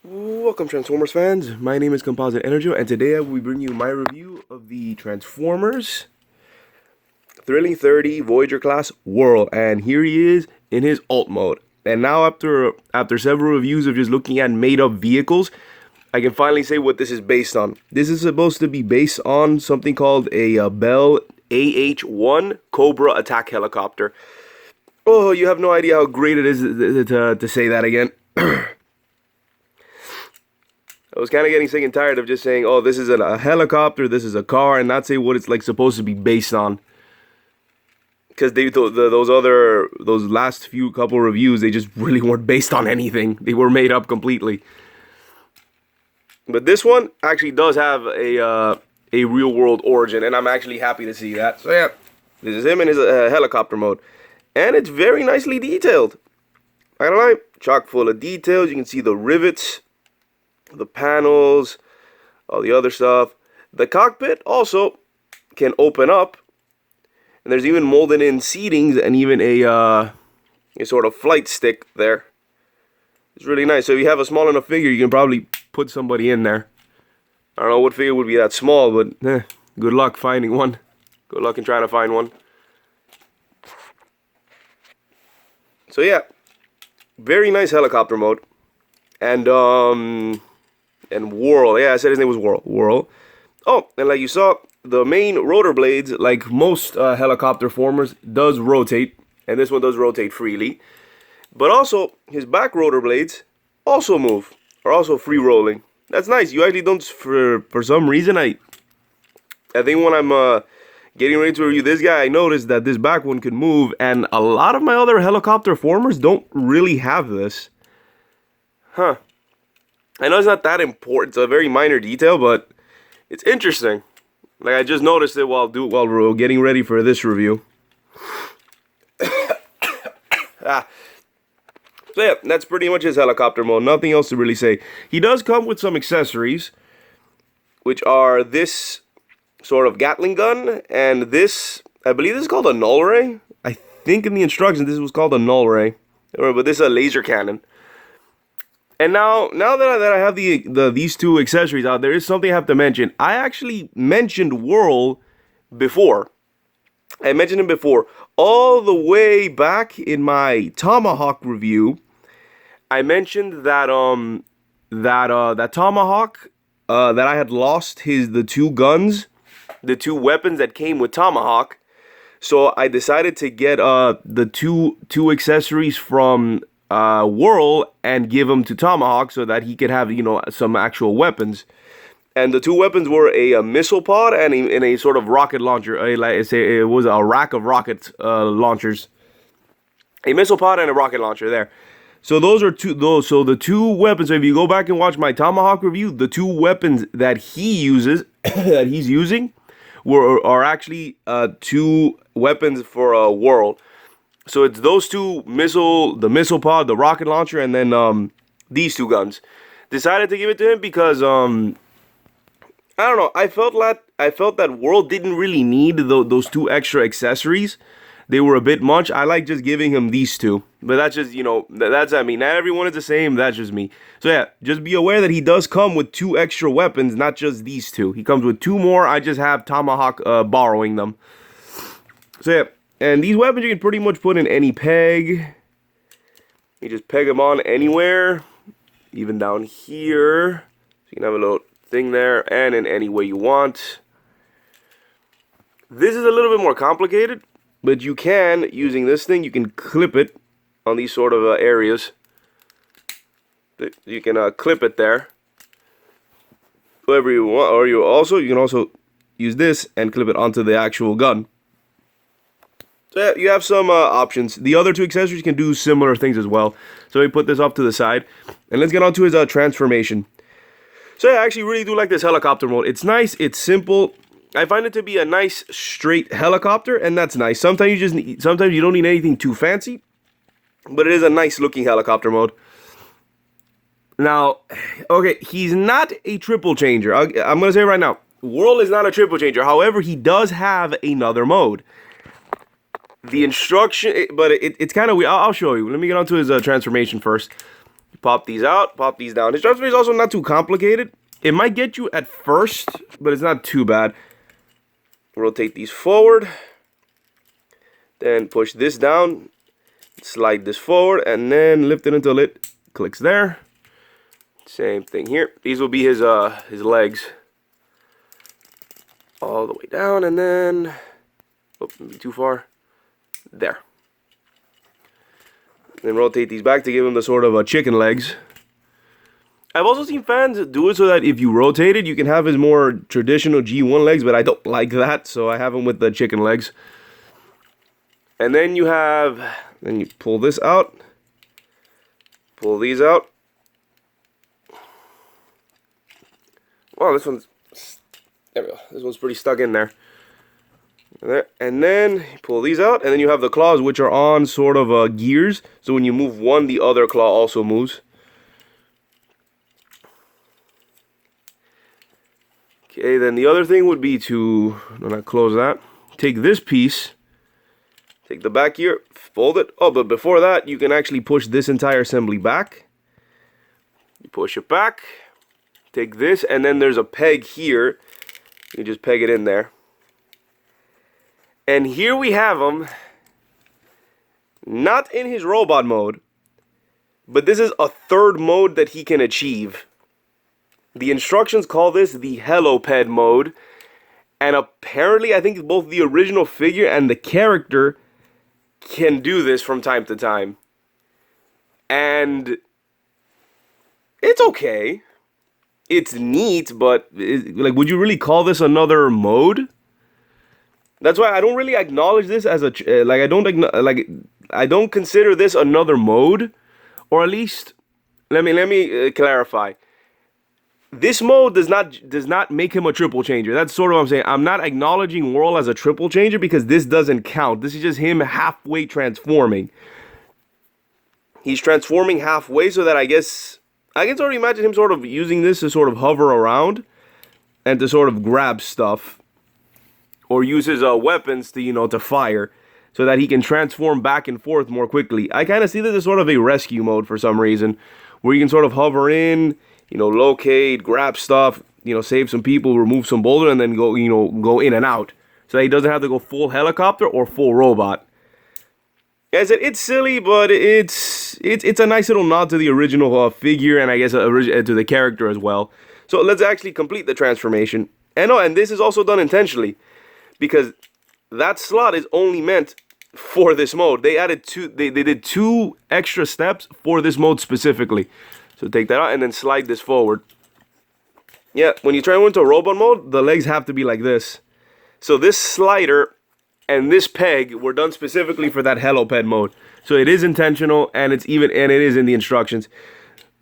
Welcome Transformers fans, my name is Composite EnerJoe and today I will bring you my review of the Transformers Thrilling 30 Voyager class Whirl, and here he is in his alt mode. And now after several reviews of just looking at made up vehicles, I can finally say what this is based on. This is supposed to be based on something called a Bell AH-1 Cobra attack helicopter. Oh, you have no idea how great it is to say that again. I was kind of getting sick and tired of just saying, oh, this is a helicopter, this is a car, and not say what it's like supposed to be based on. Because those last few couple reviews, they just really weren't based on anything. They were made up completely. But this one actually does have a real world origin, and I'm actually happy to see that. So yeah, this is him in his helicopter mode. And it's very nicely detailed. I don't lie, chock full of details. You can see the rivets, the panels, all the other stuff. The cockpit also can open up, and there's even molded in seatings and even a sort of flight stick there. It's really nice. So if you have a small enough figure, you can probably put somebody in there. I don't know what figure would be that small, but good luck finding one. Good luck in trying to find one. So yeah, very nice helicopter mode. And Whirl. Yeah, I said his name was Whirl. Whirl. Oh, and like you saw, the main rotor blades, like most helicopter formers, does rotate. And this one does rotate freely. But also, his back rotor blades also move. Are also free rolling. That's nice. You actually don't, for some reason, I think when I'm getting ready to review this guy, I noticed that this back one could move. And a lot of my other helicopter formers don't really have this. Huh. I know it's not that important. It's a very minor detail, but it's interesting. Like, I just noticed it while we're getting ready for this review. So yeah, that's pretty much his helicopter mode. Nothing else to really say. He does come with some accessories, which are this sort of Gatling gun, and this, I believe this is called a null ray. I think in the instructions this was called a null ray. But this is a laser cannon. And now that I have these two accessories out, there is something I have to mention. I actually mentioned Whirl before. I mentioned him before. All the way back in my Tomahawk review, I mentioned that that Tomahawk that I had lost the two guns, the two weapons that came with Tomahawk. So I decided to get the two accessories from Whirl and give them to Tomahawk so that he could have, you know, some actual weapons. And the two weapons were a missile pod and a sort of rocket launcher. It was a rack of rocket launchers. A missile pod and a rocket launcher there. So those are so the two weapons. So if you go back and watch my Tomahawk review, the two weapons that he uses, that he's using, are actually two weapons for a Whirl. So it's those two the missile pod, the rocket launcher, and then these two guns. Decided to give it to him because I don't know. I felt that Whirl didn't really need those two extra accessories. They were a bit much. I like just giving him these two. But that's just, you know, that's I mean, not everyone is the same. That's just me. So yeah, just be aware that he does come with two extra weapons, not just these two. He comes with two more. I just have Tomahawk borrowing them. So yeah, and these weapons you can pretty much put in any peg. You just peg them on anywhere, even down here. So you can have a little thing there, and in any way you want. This is a little bit more complicated, but you can, using this thing, you can clip it on these sort of areas. You can clip it there, wherever you want, or you can also use this and clip it onto the actual gun. So yeah, you have some options. The other two accessories can do similar things as well. So we put this off to the side, and let's get on to his transformation. So yeah, I actually really do like this helicopter mode. It's nice, it's simple. I find it to be a nice straight helicopter, and that's nice. Sometimes you don't need anything too fancy, but it is a nice looking helicopter mode. Now, okay, he's not a triple changer. I'm gonna say it right now, Whirl is not a triple changer. However, he does have another mode. The instruction, but it's kind of weird. I'll show you. Let me get onto his transformation first. Pop these out, pop these down. His transformation is also not too complicated. It might get you at first, but it's not too bad. Rotate these forward. Then push this down. Slide this forward, and then lift it until it clicks there. Same thing here. These will be his legs. All the way down, and then... Oops, maybe too far. There. Then rotate these back to give him the sort of chicken legs. I've also seen fans do it so that if you rotate it, you can have his more traditional G1 legs, but I don't like that, so I have him with the chicken legs. And then you have... Then you pull this out. Pull these out. Wow, this one's... There we go. This one's pretty stuck in there. And then you pull these out, and then you have the claws, which are on sort of gears. So when you move one, the other claw also moves. Okay, then the other thing would be to, not close that, take this piece, take the back here, fold it. Oh, but before that, you can actually push this entire assembly back. You push it back, take this, and then there's a peg here. You just peg it in there. And here we have him, not in his robot mode, but this is a third mode that he can achieve. The instructions call this the Heloped mode, and apparently I think both the original figure and the character can do this from time to time. And it's okay. It's neat, but like, would you really call this another mode? That's why I don't really acknowledge this as a I don't consider this another mode, or at least let me clarify. This mode does not make him a triple changer. That's sort of what I'm saying. I'm not acknowledging Whirl as a triple changer because this doesn't count. This is just him halfway transforming. He's transforming halfway, so that I guess I can sort of imagine him sort of using this to sort of hover around and to sort of grab stuff. Or use his weapons to, to fire, so that he can transform back and forth more quickly. I kind of see this as sort of a rescue mode for some reason, where you can sort of hover in, locate, grab stuff, save some people, remove some boulder, and then go, go in and out. So that he doesn't have to go full helicopter or full robot. As I said, it's silly, but it's a nice little nod to the original figure, and I guess to the character as well. So let's actually complete the transformation. And this is also done intentionally, because that slot is only meant for this mode. They added they did 2 extra steps for this mode specifically. So take that out and then slide this forward. Yeah, when you try to into robot mode, the legs have to be like this. So this slider and this peg were done specifically for that Heloped mode. So it is intentional, and it is in the instructions.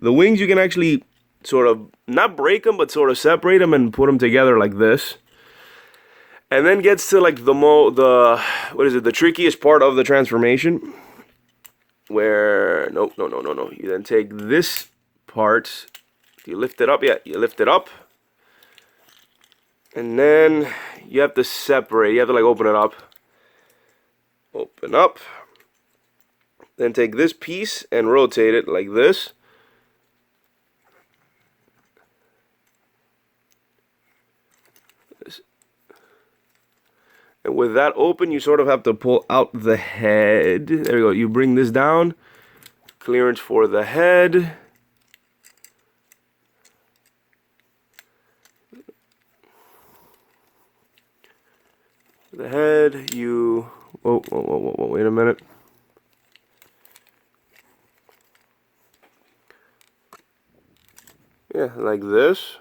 The wings, you can actually sort of not break them, but sort of separate them and put them together like this. And then gets to like the trickiest part of the transformation, where no. You then take this part, you lift it up, you lift it up, and then you have to separate. You have to like open up, then take this piece and rotate it like this. And with that open, you sort of have to pull out the head. There we go. You bring this down. Clearance for the head. The head, you... Whoa, wait a minute. Yeah, like this.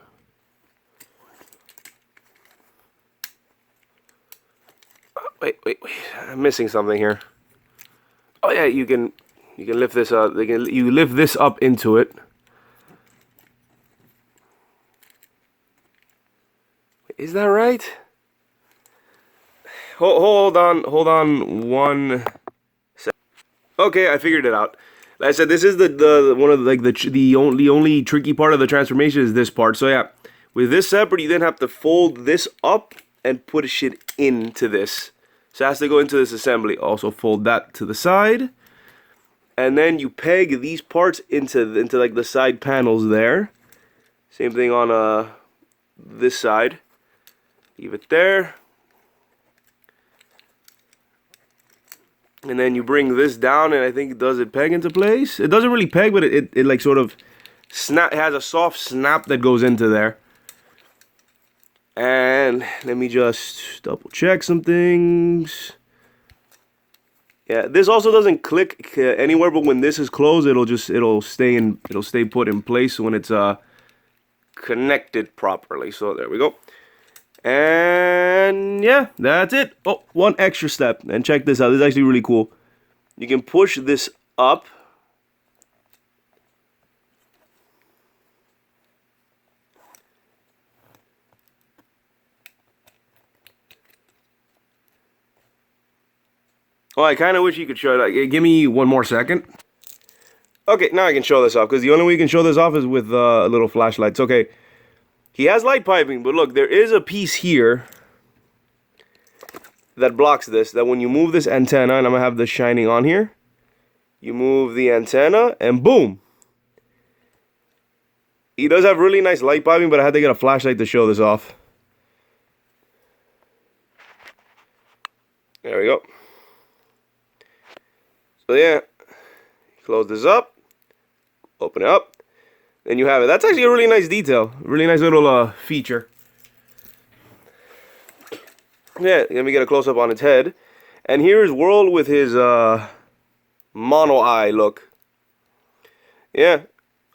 Wait. I'm missing something here. Oh yeah, you can lift this up. You lift this up into it. Is that right? Hold on 1 sec. Okay, I figured it out. Like I said, this is the one of the only tricky part of the transformation is this part. So yeah, with this separate, you then have to fold this up and push it into this. So it has to go into this assembly. Also fold that to the side. and then you peg these parts into like the side panels there. Same thing on this side. Leave it there. And then you bring this down, and I think does it peg into place? It doesn't really peg, but it like sort of snap. It has a soft snap that goes into there. And let me just double check some things. Yeah, this also doesn't click anywhere, but when this is closed, it'll stay put in place when it's connected properly. So there we go. And yeah, that's it. Oh, one extra step, and check this out. This is actually really cool. You can push this up. Oh, I kind of wish you could show it. Like, give me one more second. Okay, now I can show this off, because the only way you can show this off is with a little flashlight. It's okay. He has light piping, but look, there is a piece here that blocks this, that when you move this antenna, and I'm going to have this shining on here, you move the antenna, and boom! He does have really nice light piping, but I had to get a flashlight to show this off. There we go. So yeah, close this up, open it up, and you have it. That's actually a really nice detail, really nice little feature. Yeah, let me get a close-up on its head. And here's Whirl with his mono eye look. Yeah,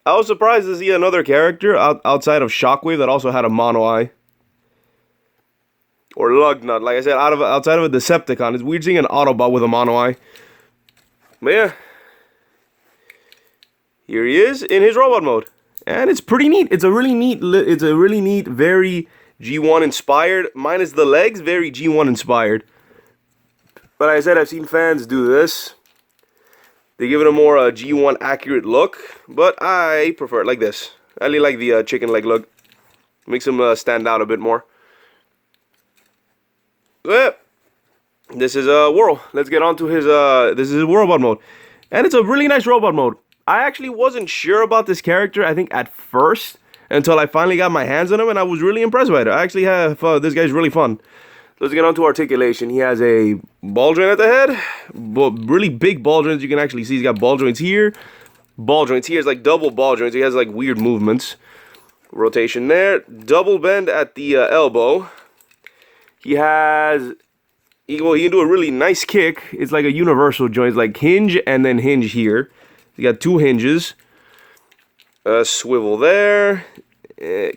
I was surprised to see another character outside of Shockwave that also had a mono eye. Or Lugnut, like I said, outside of a Decepticon. It's weird seeing an Autobot with a mono eye. But yeah, here he is in his robot mode, and it's pretty neat. It's a really neat, very G1 inspired, minus the legs, very G1 inspired. But like I said, I've seen fans do this. They give it a more G1 accurate look, but I prefer it like this. I really like the chicken leg look. Makes him stand out a bit more. So yeah. This is Whirl. Let's get on to his, this is his robot mode. And it's a really nice robot mode. I actually wasn't sure about this character, I think, at first, until I finally got my hands on him, and I was really impressed by it. I actually have, this guy's really fun. Let's get on to articulation. He has a ball joint at the head, really big ball joints. You can actually see he's got ball joints here. Ball joints here is like double ball joints. He has like weird movements. Rotation there. Double bend at the elbow. He has... he can do a really nice kick. It's like a universal joint. It's like hinge and then hinge here. You got two hinges. Swivel there.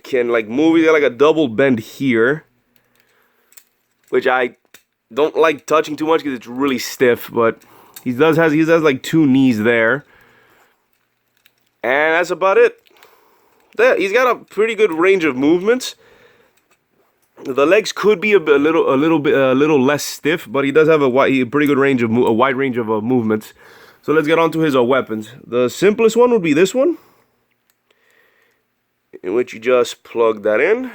Can like move. He's got like a double bend here, which I don't like touching too much because it's really stiff. But he has like two knees there, and that's about it. Yeah, he's got a pretty good range of movements. The legs could be a little less stiff, but he does have a pretty good range of a wide range of movements. So let's get on to his weapons. The simplest one would be this one, in which you just plug that in.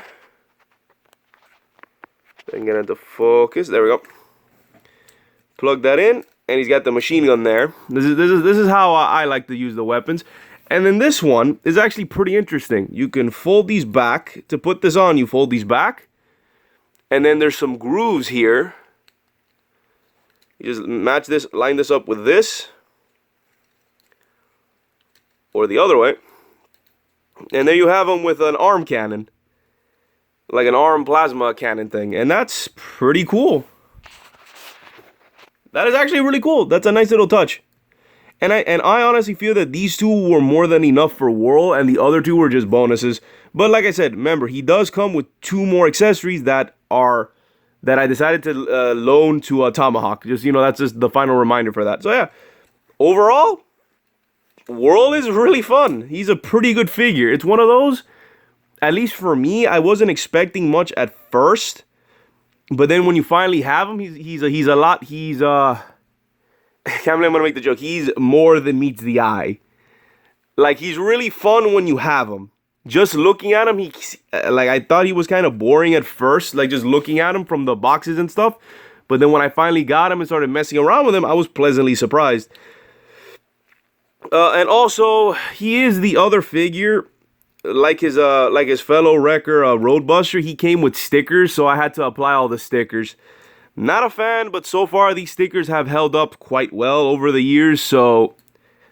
Then get into focus. There we go. Plug that in, and he's got the machine gun there. This is how I like to use the weapons. And then this one is actually pretty interesting. You can fold these back. To put this on, you fold these back. And then there's some grooves here. You just match this, line this up with this. Or the other way. And there you have them with an arm cannon. Like an arm plasma cannon thing. And that's pretty cool. That is actually really cool. That's a nice little touch. And I honestly feel that these two were more than enough for Whirl, and the other two were just bonuses. But like I said, remember, he does come with two more accessories that I decided to loan to Tomahawk. Just, you know, that's just the final reminder for that. So yeah, overall, Whirl is really fun. He's a pretty good figure. It's one of those, at least for me, I wasn't expecting much at first. But then when you finally have him, he's I can't believe I'm going to make the joke. He's more than meets the eye. Like, he's really fun when you have him. Just looking at him, I thought he was kind of boring at first, like just looking at him from the boxes and stuff. But then when I finally got him and started messing around with him, I was pleasantly surprised. And also, he is the other figure, like his fellow wrecker, Roadbuster. He came with stickers, so I had to apply all the stickers. Not a fan, but so far these stickers have held up quite well over the years, so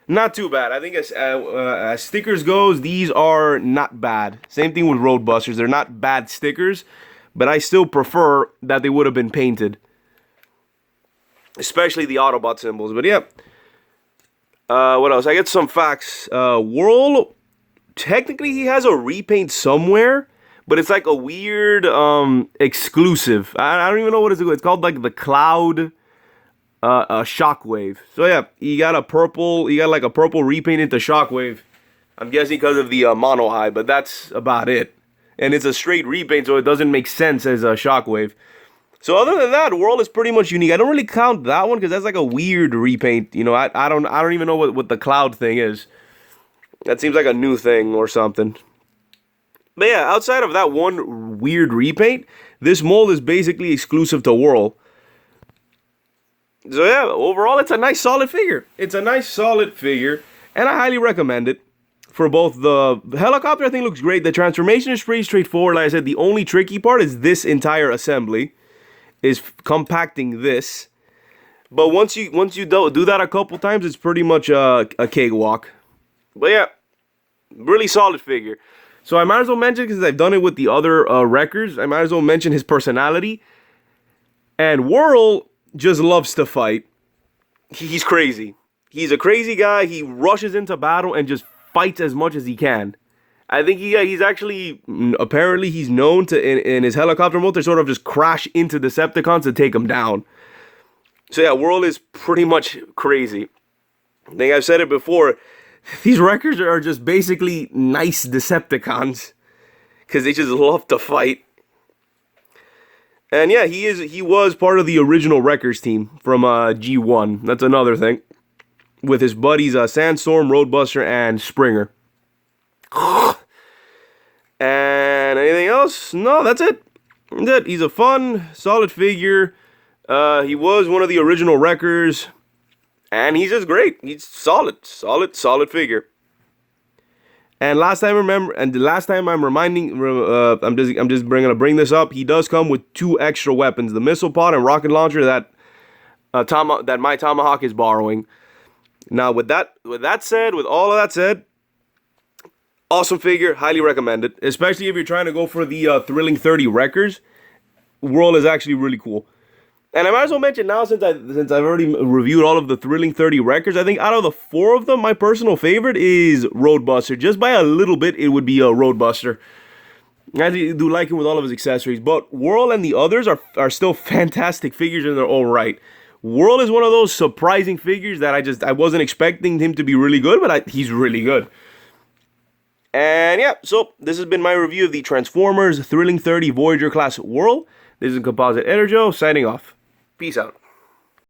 not too bad. I think as stickers goes, these are not bad. Same thing with Roadbusters. They're not bad stickers, but I still prefer that they would have been painted. Especially the Autobot symbols. But yeah. What else? I get some facts. Whirl, technically he has a repaint somewhere, but it's like a weird exclusive. I don't even know what it's called. It's called like the Cloud Shockwave. So yeah, he got like a purple repaint into Shockwave. I'm guessing because of the mono eye, but that's about it. And it's a straight repaint, so it doesn't make sense as a Shockwave. So other than that, Whirl is pretty much unique. I don't really count that one because that's like a weird repaint. You know, I don't even know what the cloud thing is. That seems like a new thing or something. But yeah, outside of that one weird repaint, this mold is basically exclusive to Whirl. So yeah, overall, it's a nice solid figure. It's a nice solid figure, and I highly recommend it. For both the helicopter, I think looks great. The transformation is pretty straightforward. Like I said, the only tricky part is this entire assembly. Is compacting this, but once you do that a couple times, it's pretty much a cakewalk. But yeah, really solid figure. So I might as well mention, because I've done it with the other wreckers, I might as well mention his personality. And Whirl just loves to fight. He's crazy. He's a crazy guy. He rushes into battle and just fights as much as he can. I think he's actually, apparently he's known to, in his helicopter mode, to sort of just crash into Decepticons to take them down. So yeah, Whirl is pretty much crazy. I think I've said it before, these wreckers are just basically nice Decepticons. Because they just love to fight. And yeah, he was part of the original Wreckers team from G1. That's another thing. With his buddies Sandstorm, Roadbuster, and Springer. And anything else? No, that's it. He's a fun, solid figure. He was one of the original Wreckers, and he's just great. He's solid figure. And last time I'm reminding, I'm just gonna bring this up. He does come with 2 extra weapons: the missile pod and rocket launcher that my Tomahawk is borrowing. Now, with all of that said. Awesome figure, highly recommended. Especially if you're trying to go for the Thrilling 30 Wreckers. Whirl is actually really cool. And I might as well mention now, since I've already reviewed all of the Thrilling 30 Wreckers, I think out of the 4 of them, my personal favorite is Roadbuster. Just by a little bit, it would be a Roadbuster. I do like him with all of his accessories. But Whirl and the others are still fantastic figures in their own right. Whirl is one of those surprising figures that I wasn't expecting him to be really good, but he's really good. And yeah, so this has been my review of the Transformers Thrilling 30 Voyager class Whirl. This is Composite EnerJoe signing off. Peace out.